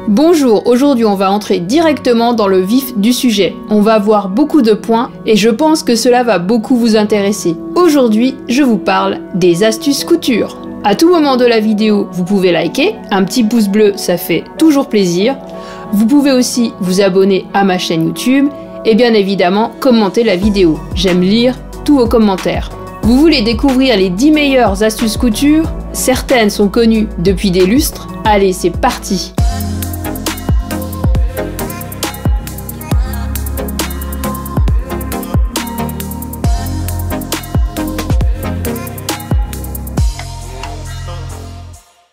Bonjour, aujourd'hui on va entrer directement dans le vif du sujet. On va voir beaucoup de points et je pense que cela va beaucoup vous intéresser. Aujourd'hui, je vous parle des astuces couture. À tout moment de la vidéo, vous pouvez liker, un petit pouce bleu, ça fait toujours plaisir. Vous pouvez aussi vous abonner à ma chaîne YouTube et bien évidemment commenter la vidéo. J'aime lire tous vos commentaires. Vous voulez découvrir les 10 meilleures astuces couture? Certaines sont connues depuis des lustres. Allez, c'est parti!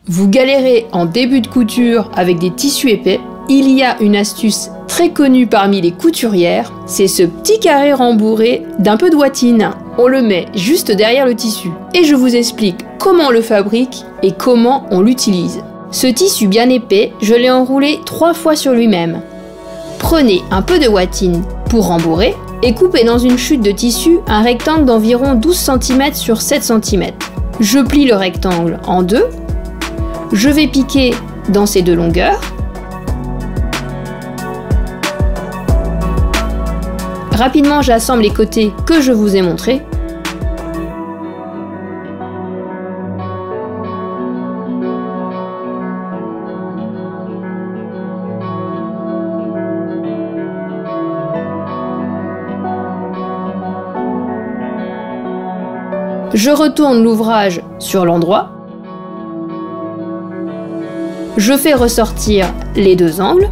Vous galérez en début de couture avec des tissus épais? Il y a une astuce très connue parmi les couturières, c'est ce petit carré rembourré d'un peu de ouatine. On le met juste derrière le tissu. Et je vous explique comment on le fabrique et comment on l'utilise. Ce tissu bien épais, je l'ai enroulé 3 fois sur lui-même. Prenez un peu de ouatine pour rembourrer et coupez dans une chute de tissu un rectangle d'environ 12 cm sur 7 cm. Je plie le rectangle en deux. Je vais piquer dans ces deux longueurs. Rapidement, j'assemble les côtés que je vous ai montrés. Je retourne l'ouvrage sur l'endroit. Je fais ressortir les deux angles.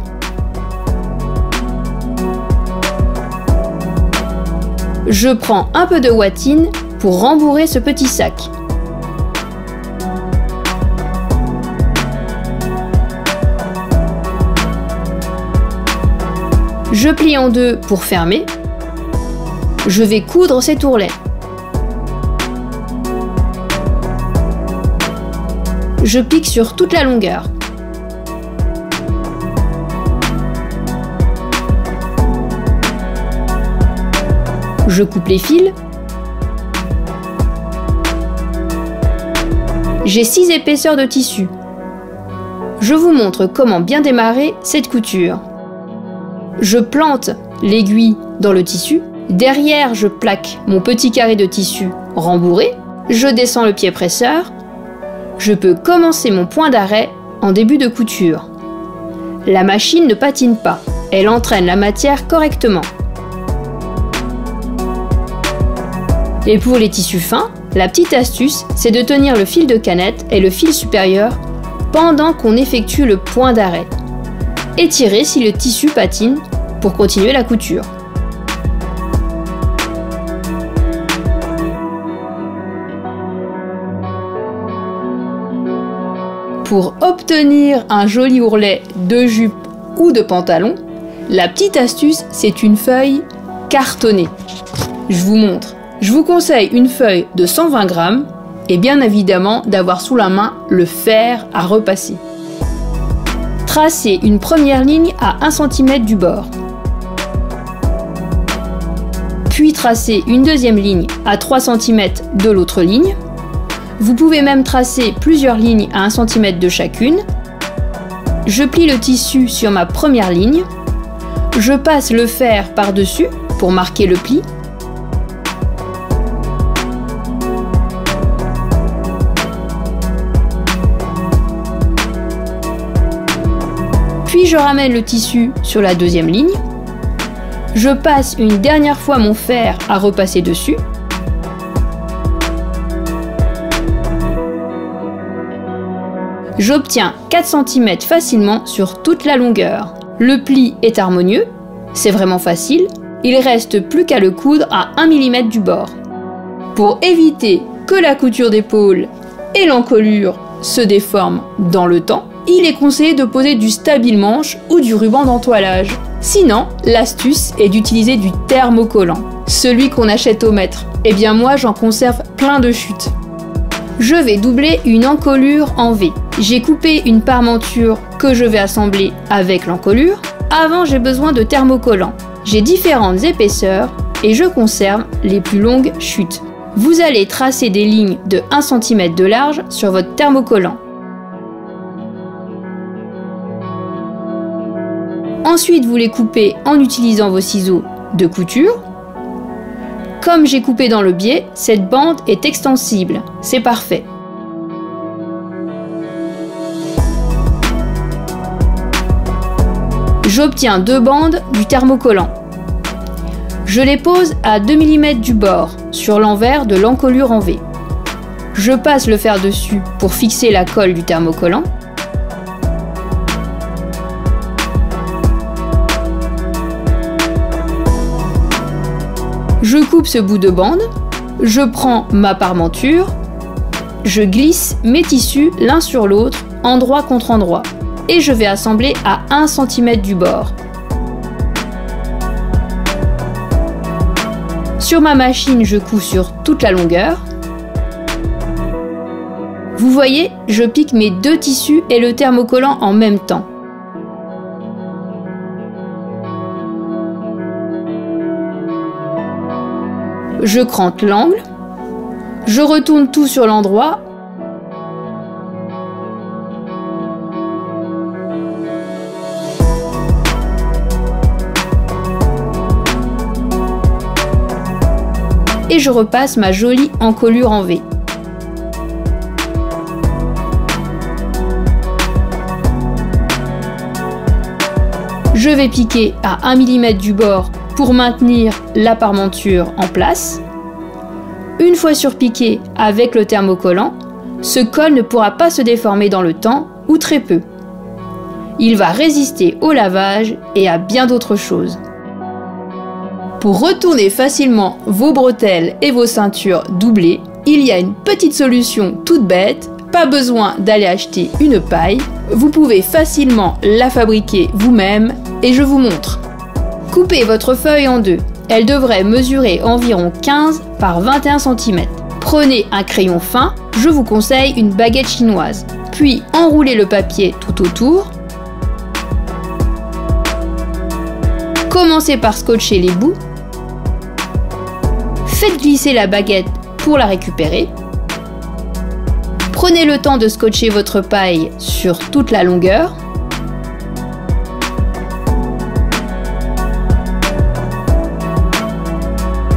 Je prends un peu de ouatine pour rembourrer ce petit sac. Je plie en deux pour fermer. Je vais coudre ces tourlets. Je pique sur toute la longueur. Je coupe les fils. J'ai 6 épaisseurs de tissu. Je vous montre comment bien démarrer cette couture. Je plante l'aiguille dans le tissu. Derrière, je plaque mon petit carré de tissu rembourré. Je descends le pied presseur. Je peux commencer mon point d'arrêt en début de couture. La machine ne patine pas. Elle entraîne la matière correctement. Et pour les tissus fins, la petite astuce, c'est de tenir le fil de canette et le fil supérieur pendant qu'on effectue le point d'arrêt. Étirez si le tissu patine pour continuer la couture. Pour obtenir un joli ourlet de jupe ou de pantalon, la petite astuce, c'est une feuille cartonnée. Je vous montre. Je vous conseille une feuille de 120 grammes et bien évidemment d'avoir sous la main le fer à repasser. Tracez une première ligne à 1 cm du bord. Puis tracez une deuxième ligne à 3 cm de l'autre ligne. Vous pouvez même tracer plusieurs lignes à 1 cm de chacune. Je plie le tissu sur ma première ligne. Je passe le fer par-dessus pour marquer le pli. Puis je ramène le tissu sur la deuxième ligne. Je passe une dernière fois mon fer à repasser dessus. J'obtiens 4 cm facilement sur toute la longueur. Le pli est harmonieux, c'est vraiment facile. Il reste plus qu'à le coudre à 1 mm du bord. Pour éviter que la couture d'épaule et l'encolure se déforment dans le temps, il est conseillé de poser du stabile-manche ou du ruban d'entoilage. Sinon, l'astuce est d'utiliser du thermocollant, celui qu'on achète au mètre. Eh bien moi, j'en conserve plein de chutes. Je vais doubler une encolure en V. J'ai coupé une parmenture que je vais assembler avec l'encolure. Avant, j'ai besoin de thermocollant. J'ai différentes épaisseurs et je conserve les plus longues chutes. Vous allez tracer des lignes de 1 cm de large sur votre thermocollant. Ensuite, vous les coupez en utilisant vos ciseaux de couture. Comme j'ai coupé dans le biais, cette bande est extensible, c'est parfait. J'obtiens 2 bandes du thermocollant. Je les pose à 2 mm du bord, sur l'envers de l'encolure en V. Je passe le fer dessus pour fixer la colle du thermocollant. Je coupe ce bout de bande, je prends ma parmenture, je glisse mes tissus l'un sur l'autre, endroit contre endroit, et je vais assembler à 1 cm du bord. Sur ma machine, je couds sur toute la longueur. Vous voyez, je pique mes 2 tissus et le thermocollant en même temps. Je crante l'angle, je retourne tout sur l'endroit. Et je repasse ma jolie encolure en V. Je vais piquer à 1 mm du bord pour maintenir la parmenture en place. Une fois surpiqué avec le thermocollant, ce col ne pourra pas se déformer dans le temps ou très peu. Il va résister au lavage et à bien d'autres choses. Pour retourner facilement vos bretelles et vos ceintures doublées, il y a une petite solution toute bête, pas besoin d'aller acheter une paille, vous pouvez facilement la fabriquer vous-même et je vous montre. Coupez votre feuille en 2, elle devrait mesurer environ 15 par 21 cm. Prenez un crayon fin, je vous conseille une baguette chinoise, puis enroulez le papier tout autour. Commencez par scotcher les bouts. Faites glisser la baguette pour la récupérer. Prenez le temps de scotcher votre paille sur toute la longueur.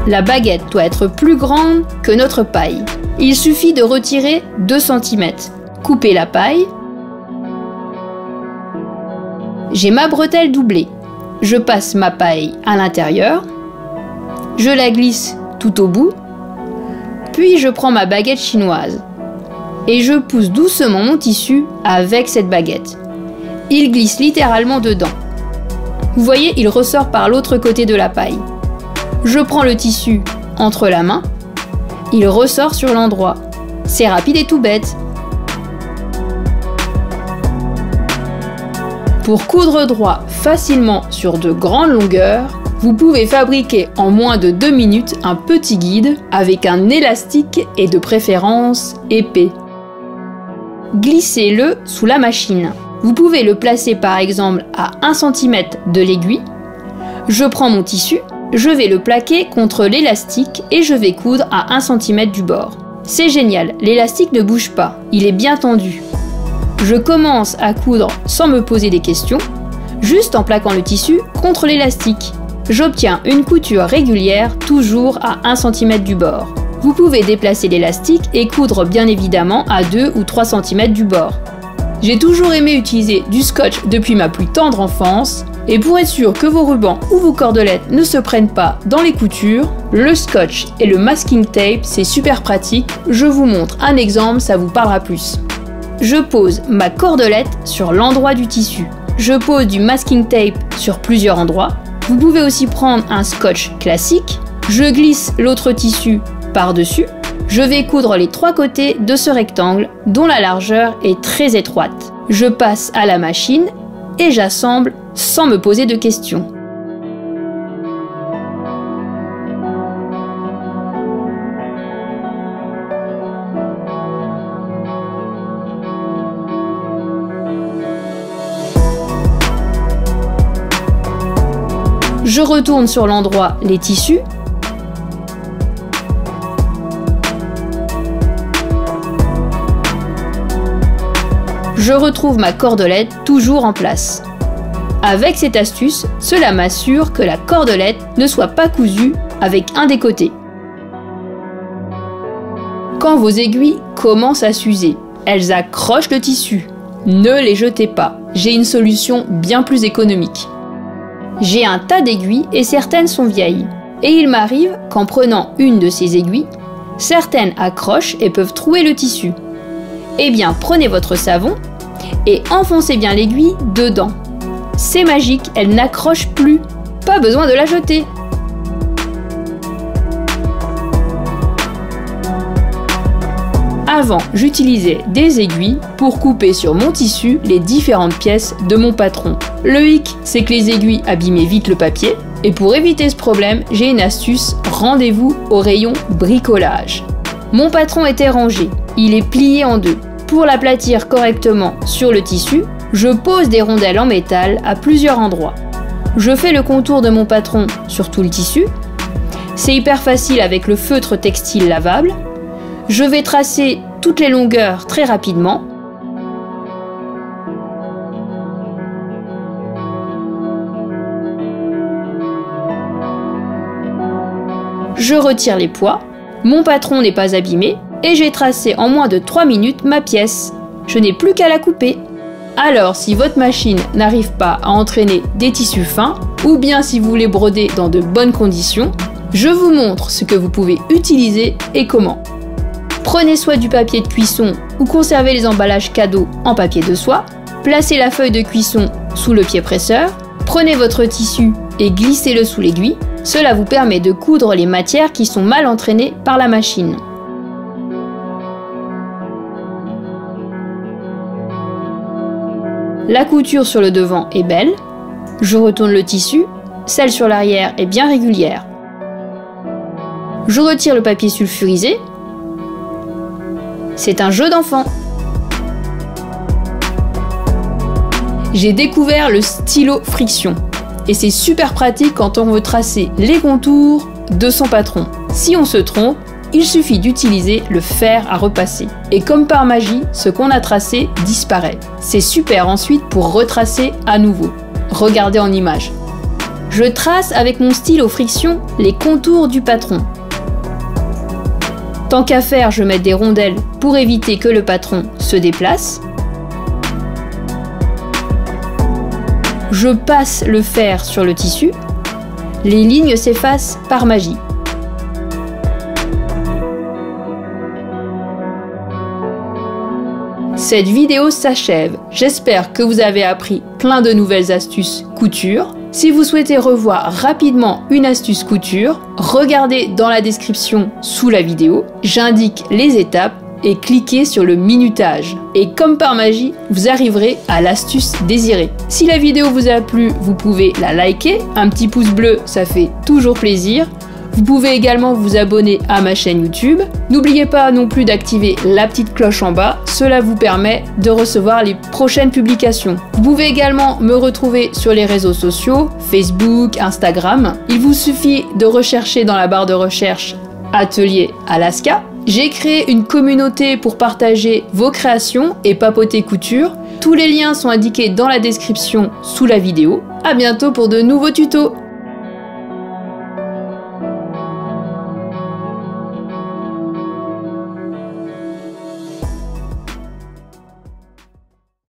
La baguette doit être plus grande que notre paille. Il suffit de retirer 2 cm. Coupez la paille. J'ai ma bretelle doublée. Je passe ma paille à l'intérieur. Je la glisse tout au bout. Puis je prends ma baguette chinoise. Et je pousse doucement mon tissu avec cette baguette. Il glisse littéralement dedans. Vous voyez, il ressort par l'autre côté de la paille. Je prends le tissu entre la main. Il ressort sur l'endroit. C'est rapide et tout bête. Pour coudre droit facilement sur de grandes longueurs, vous pouvez fabriquer en moins de 2 minutes un petit guide avec un élastique et de préférence épais. Glissez-le sous la machine. Vous pouvez le placer par exemple à 1 cm de l'aiguille. Je prends mon tissu, je vais le plaquer contre l'élastique et je vais coudre à 1 cm du bord. C'est génial, l'élastique ne bouge pas, il est bien tendu. Je commence à coudre sans me poser des questions, juste en plaquant le tissu contre l'élastique. J'obtiens une couture régulière, toujours à 1 cm du bord. Vous pouvez déplacer l'élastique et coudre bien évidemment à 2 ou 3 cm du bord. J'ai toujours aimé utiliser du scotch depuis ma plus tendre enfance, et pour être sûr que vos rubans ou vos cordelettes ne se prennent pas dans les coutures, le scotch et le masking tape c'est super pratique, je vous montre un exemple, ça vous parlera plus. Je pose ma cordelette sur l'endroit du tissu. Je pose du masking tape sur plusieurs endroits. Vous pouvez aussi prendre un scotch classique. Je glisse l'autre tissu par-dessus. Je vais coudre les 3 côtés de ce rectangle dont la largeur est très étroite. Je passe à la machine et j'assemble sans me poser de questions. Je retourne sur l'endroit les tissus. Je retrouve ma cordelette toujours en place. Avec cette astuce, cela m'assure que la cordelette ne soit pas cousue avec un des côtés. Quand vos aiguilles commencent à s'user, elles accrochent le tissu. Ne les jetez pas, j'ai une solution bien plus économique. J'ai un tas d'aiguilles et certaines sont vieilles. Et il m'arrive qu'en prenant une de ces aiguilles, certaines accrochent et peuvent trouer le tissu. Eh bien, prenez votre savon et enfoncez bien l'aiguille dedans. C'est magique, elle n'accroche plus. Pas besoin de la jeter. Avant, j'utilisais des aiguilles pour couper sur mon tissu les différentes pièces de mon patron. Le hic, c'est que les aiguilles abîmaient vite le papier. Et pour éviter ce problème, j'ai une astuce, rendez-vous au rayon bricolage. Mon patron était rangé, il est plié en deux. Pour l'aplatir correctement sur le tissu, je pose des rondelles en métal à plusieurs endroits. Je fais le contour de mon patron sur tout le tissu. C'est hyper facile avec le feutre textile lavable. Je vais tracer toutes les longueurs très rapidement. Je retire les poids, mon patron n'est pas abîmé et j'ai tracé en moins de 3 minutes ma pièce. Je n'ai plus qu'à la couper. Alors si votre machine n'arrive pas à entraîner des tissus fins, ou bien si vous voulez broder dans de bonnes conditions, je vous montre ce que vous pouvez utiliser et comment. Prenez soit du papier de cuisson ou conservez les emballages cadeaux en papier de soie, placez la feuille de cuisson sous le pied presseur, prenez votre tissu et glissez-le sous l'aiguille. Cela vous permet de coudre les matières qui sont mal entraînées par la machine. La couture sur le devant est belle. Je retourne le tissu. Celle sur l'arrière est bien régulière. Je retire le papier sulfurisé. C'est un jeu d'enfant. J'ai découvert le stylo friction. Et c'est super pratique quand on veut tracer les contours de son patron. Si on se trompe, il suffit d'utiliser le fer à repasser. Et comme par magie, ce qu'on a tracé disparaît. C'est super ensuite pour retracer à nouveau. Regardez en image. Je trace avec mon stylo friction les contours du patron. Tant qu'à faire, je mets des rondelles pour éviter que le patron se déplace. Je passe le fer sur le tissu. Les lignes s'effacent par magie. Cette vidéo s'achève. J'espère que vous avez appris plein de nouvelles astuces couture. Si vous souhaitez revoir rapidement une astuce couture, regardez dans la description sous la vidéo. J'indique les étapes et cliquez sur le minutage. Et comme par magie, vous arriverez à l'astuce désirée. Si la vidéo vous a plu, vous pouvez la liker. Un petit pouce bleu, ça fait toujours plaisir. Vous pouvez également vous abonner à ma chaîne YouTube. N'oubliez pas non plus d'activer la petite cloche en bas, cela vous permet de recevoir les prochaines publications. Vous pouvez également me retrouver sur les réseaux sociaux, Facebook, Instagram. Il vous suffit de rechercher dans la barre de recherche Atelier Alaska. J'ai créé une communauté pour partager vos créations et papoter couture. Tous les liens sont indiqués dans la description sous la vidéo. À bientôt pour de nouveaux tutos.